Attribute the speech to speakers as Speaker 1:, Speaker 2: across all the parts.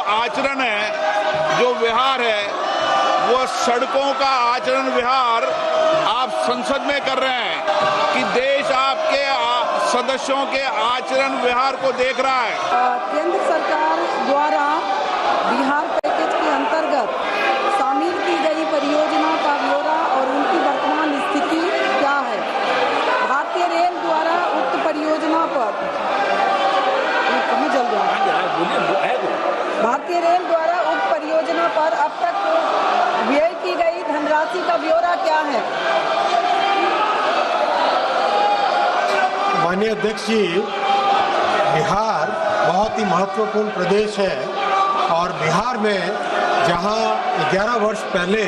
Speaker 1: आचरण है, जो व्यवहार है, वो सड़कों का आचरण व्यवहार आप संसद में कर रहे हैं कि देश आपके सदस्यों के आचरण व्यवहार को देख रहा है।
Speaker 2: केंद्र सरकार द्वारा बिहार पैकेज के अंतर्गत शामिल की गई परियोजना का ब्यौरा और उनकी वर्तमान स्थिति क्या है? भारतीय रेल द्वारा उक्त परियोजना पर भारतीय रेल द्वारा उक्त परियोजना पर अब तक व्यय की गई धनराशि का ब्यौरा क्या है?
Speaker 3: माननीय अध्यक्ष जी, बिहार बहुत ही महत्वपूर्ण प्रदेश है और बिहार में जहां 11 वर्ष पहले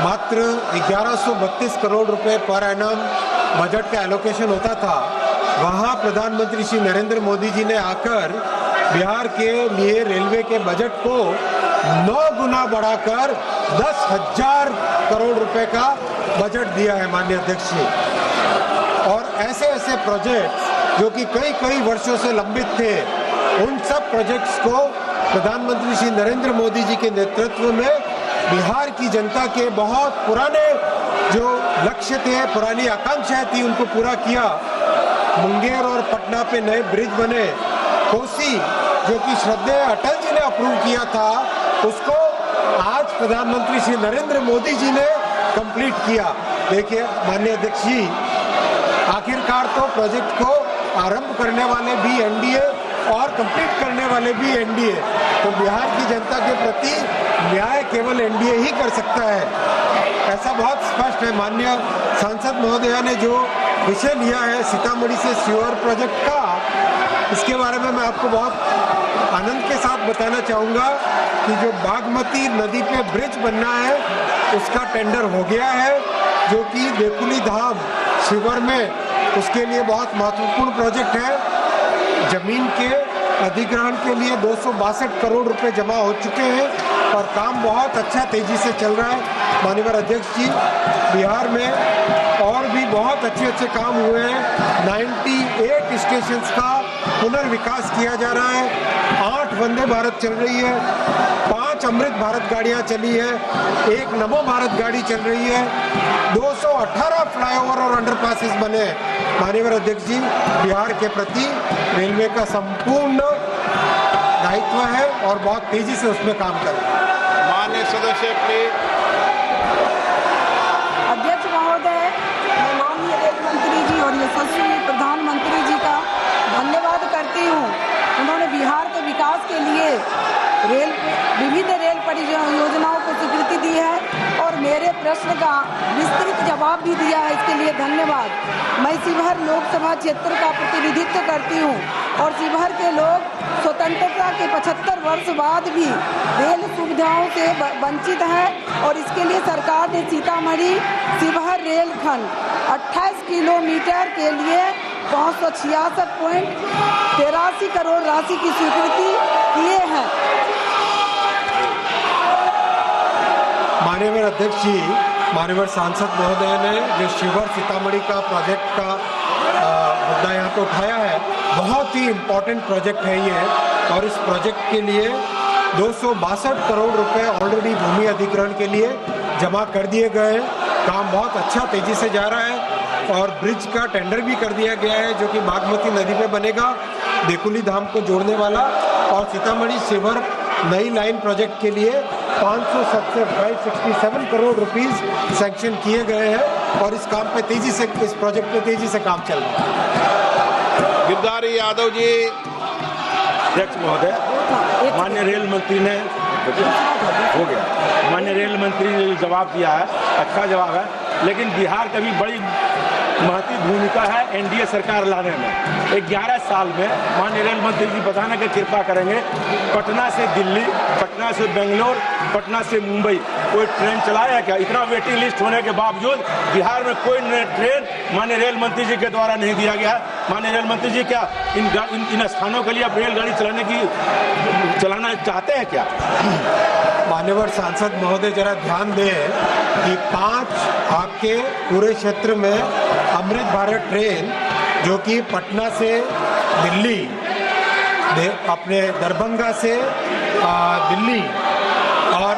Speaker 3: मात्र 1132 करोड़ रुपए पर एनम बजट का एलोकेशन होता था, वहां प्रधानमंत्री श्री नरेंद्र मोदी जी ने आकर बिहार के लिए रेलवे के बजट को 9 गुना बढ़ाकर 10,000 करोड़ रुपए का बजट दिया है माननीय अध्यक्ष जी। और ऐसे ऐसे प्रोजेक्ट्स जो कि कई वर्षों से लंबित थे, उन सब प्रोजेक्ट्स को प्रधानमंत्री श्री नरेंद्र मोदी जी के नेतृत्व में बिहार की जनता के बहुत पुराने जो लक्ष्य थे, पुरानी आकांक्षाएं थी, उनको पूरा किया। मुंगेर और पटना पे नए ब्रिज बने। कोसी जो कि श्रद्धेय अटल जी ने अप्रूव किया था, उसको आज प्रधानमंत्री श्री नरेंद्र मोदी जी ने कंप्लीट किया। देखिए माननीय अध्यक्ष जी, आखिरकार तो प्रोजेक्ट को आरंभ करने वाले भी एनडीए और कंप्लीट करने वाले भी एनडीए, तो बिहार की जनता के प्रति न्याय केवल एनडीए ही कर सकता है, ऐसा बहुत स्पष्ट है। माननीय सांसद महोदया ने जो विषय लिया है सीतामढ़ी से सीवर प्रोजेक्ट का, इसके बारे में मैं आपको बहुत आनंद के साथ बताना चाहूँगा कि जो बागमती नदी पे ब्रिज बनना है, उसका टेंडर हो गया है, जो कि देकुली धाम शिवर में, उसके लिए बहुत महत्वपूर्ण प्रोजेक्ट है। जमीन के अधिग्रहण के लिए 262 करोड़ रुपए जमा हो चुके हैं और काम बहुत अच्छा तेजी से चल रहा है। माननीय अध्यक्ष जी, बिहार में और भी बहुत अच्छे काम हुए हैं। 98 स्टेशंस का पुनर्विकास किया जा रहा है। 8 वंदे भारत चल रही है, 5 अमृत भारत गाड़ियां चली है, 1 नमो भारत गाड़ी चल रही है, 218 फ्लाईओवर और अंडरपासेस बने। माननीय अध्यक्ष जी, बिहार के प्रति रेलवे का संपूर्ण दायित्व है और बहुत तेजी से उसमें काम कर रहे हैं।
Speaker 1: माननीय सदस्य प्लीज।
Speaker 2: अध्यक्ष महोदय, मैं माननीय रेल मंत्री जी और यशस्वी प्रधानमंत्री जी का धन्यवाद करती हूँ। उन्होंने बिहार के विकास के लिए विभिन्न रेल परियोजनाओं को स्वीकृति दी है और मेरे प्रश्न का विस्तृत जवाब भी दिया है, इसके लिए धन्यवाद। मैं शिवहर लोकसभा क्षेत्र का प्रतिनिधित्व करती हूँ और शिवहर के लोग स्वतंत्रता के 75 वर्ष बाद भी रेल सुविधाओं से वंचित हैं और इसके लिए सरकार ने सीतामढ़ी शिवहर रेलखंड 28 किलोमीटर के लिए 566.83 करोड़ राशि की स्वीकृति किए हैं।
Speaker 3: माननीय अध्यक्ष जी, माननीय सांसद महोदय ने जो शिवहर सीतामढ़ी का प्रोजेक्ट का मुद्दा यहाँ पे उठाया है, बहुत ही इम्पोर्टेंट प्रोजेक्ट है ये, और इस प्रोजेक्ट के लिए 262 करोड़ रुपए ऑलरेडी भूमि अधिग्रहण के लिए जमा कर दिए गए हैं। काम बहुत अच्छा तेजी से जा रहा है और ब्रिज का टेंडर भी कर दिया गया है, जो कि बागमती नदी पे बनेगा, देकुली धाम को जोड़ने वाला, और सीतामढ़ी शिवहर नई लाइन प्रोजेक्ट के लिए 567 करोड़ रुपीस सैंक्शन किए गए हैं और इस काम पे तेजी से, इस प्रोजेक्ट पे तेजी से काम चल रहा है।
Speaker 1: गिरधारी यादव जी।
Speaker 4: अध्यक्ष महोदय, माननीय रेल मंत्री ने हो गया, माननीय रेल मंत्री ने जो जवाब दिया है अच्छा जवाब है, लेकिन बिहार का भी बड़ी महत्वपूर्ण भूमिका है एनडीए सरकार लाने में। 11 साल में माननीय रेल मंत्री जी बताने की कृपा करेंगे, पटना से दिल्ली, पटना से बेंगलोर, पटना से मुंबई कोई ट्रेन चलाया क्या? इतना वेटिंग लिस्ट होने के बावजूद बिहार में कोई ट्रेन माननीय रेल मंत्री जी के द्वारा नहीं दिया गया। माननीय रेल मंत्री जी, क्या इन स्थानों के लिए आप रेलगाड़ी चलाना चाहते हैं क्या?
Speaker 3: मान्यवर सांसद महोदय, जरा ध्यान दें कि 5 आपके पूरे क्षेत्र में अमृत भारत ट्रेन, जो कि पटना से दिल्ली अपने दरभंगा से दिल्ली और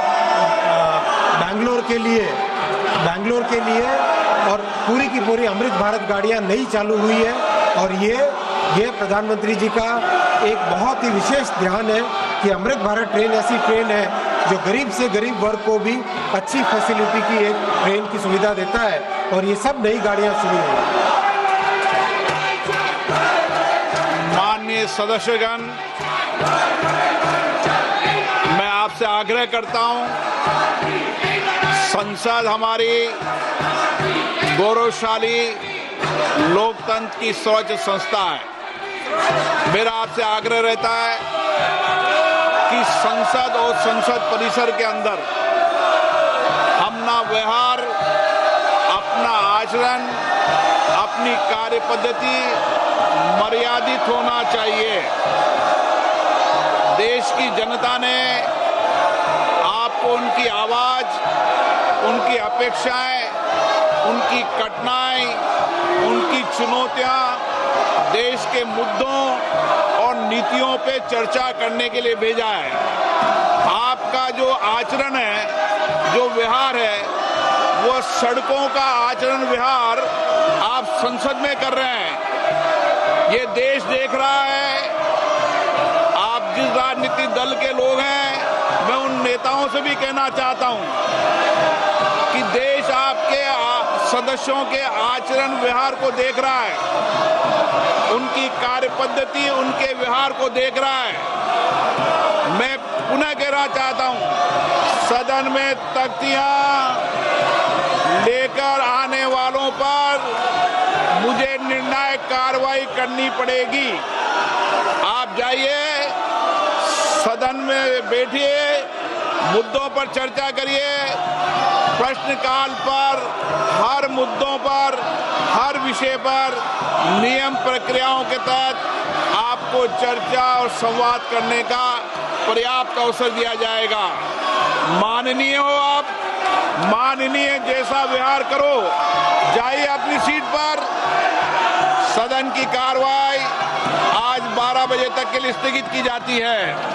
Speaker 3: बेंगलोर के लिए और पूरी की पूरी अमृत भारत गाड़ियां नई चालू हुई है। और ये प्रधानमंत्री जी का एक बहुत ही विशेष ध्यान है कि अमृत भारत ट्रेन ऐसी ट्रेन है जो गरीब से गरीब वर्ग को भी अच्छी फैसिलिटी की एक ट्रेन की सुविधा देता है। और ये सब नई गाड़ियां शुरू हुई।
Speaker 1: माननीय सदस्यगण, मैं आपसे आग्रह करता हूं, संसद हमारी गौरवशाली लोकतंत्र की सर्वोच्च संस्था है। मेरा आपसे आग्रह रहता है कि संसद और संसद परिसर के अंदर अपना व्यवहार, अपना आचरण, अपनी कार्य पद्धति मर्यादित होना चाहिए। देश की जनता ने आपको उनकी आवाज, उनकी अपेक्षाएं, उनकी कठिनाई, उनकी चुनौतियां, देश के मुद्दों और नीतियों पे चर्चा करने के लिए भेजा है। आपका जो आचरण है, जो व्यवहार है, वो सड़कों का आचरण व्यवहार आप संसद में कर रहे हैं। ये देश देख रहा है। आप जिस राजनीतिक दल के लोग हैं, मैं उन नेताओं से भी कहना चाहता हूं कि देश आपके सदस्यों के आचरण व्यवहार को देख रहा है, उनकी कार्य पद्धति, उनके व्यवहार को देख रहा है। मैं पुनः कहना चाहता हूं, सदन में तख्तियां लेकर आने वालों पर मुझे निर्णायक कार्रवाई करनी पड़ेगी। आप जाइए, सदन में बैठिए, मुद्दों पर चर्चा करिए। प्रश्नकाल पर हर मुद्दों पर, हर विषय पर नियम प्रक्रियाओं के तहत आपको चर्चा और संवाद करने का पर्याप्त अवसर दिया जाएगा। माननीय हो आप, माननीय जैसा व्यवहार करो। जाइए अपनी सीट पर। सदन की कार्रवाई आज 12 बजे तक के लिए स्थगित की जाती है।